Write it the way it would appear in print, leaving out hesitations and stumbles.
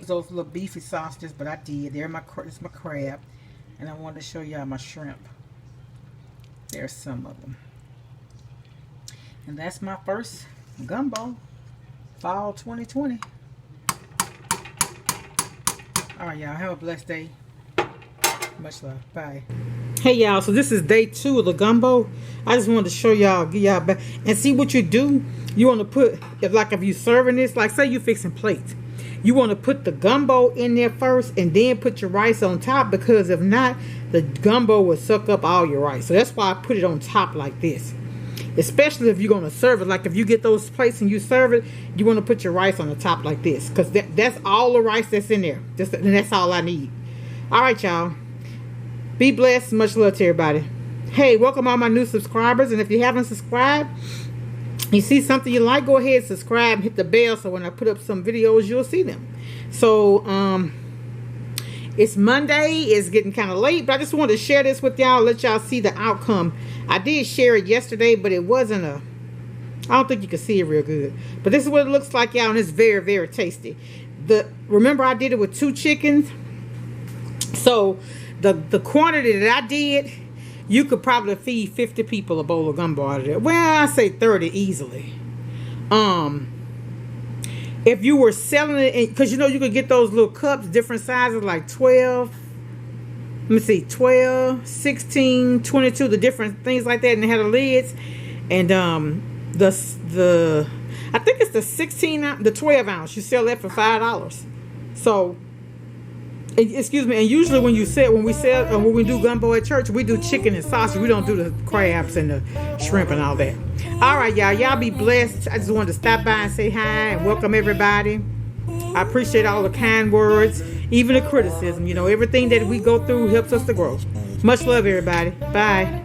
those little beefy sausages, but I did. It's my crab. And I wanted to show y'all my shrimp. There's some of them. And that's my first gumbo. Fall 2020. Alright, y'all. Have a blessed day. Much love. Bye. Hey, y'all. So this is day 2 of the gumbo. I just wanted to show y'all, give y'all back. And see what you do. You want to put, if you serving this, like say you fixing plates. You want to put the gumbo in there first and then put your rice on top, because if not, the gumbo will suck up all your rice. So that's why I put it on top like this. Especially if you're going to serve it. Like if you get those plates and you serve it, you want to put your rice on the top like this. Because that's all the rice that's in there. And that's all I need. Alright, y'all. Be blessed. Much love to everybody. Hey, welcome all my new subscribers. And if you haven't subscribed, you see something you like, go ahead and subscribe and hit the bell so when I put up some videos, you'll see them. So, it's Monday. It's getting kind of late, but I just wanted to share this with y'all, let y'all see the outcome. I did share it yesterday, but it wasn't I don't think you can see it real good. But this is what it looks like, y'all, and it's very, very tasty. Remember I did it with 2 chickens? So, the quantity that I did, you could probably feed 50 people a bowl of gumbo out of there. Well, I say 30 easily. If you were selling it, because you could get those little cups, different sizes, like 12, let me see, 12, 16, 22, the different things like that, and they had the lids. And I think it's the 12 ounce, you sell that for $5. So, excuse me, and usually when we do gumbo at church, we do chicken and sausage. We don't do the crabs and the shrimp and all that. All right, y'all be blessed. I just wanted to stop by and say hi and welcome everybody. I appreciate all the kind words, even the criticism. Everything that we go through helps us to grow. Much love, everybody. Bye.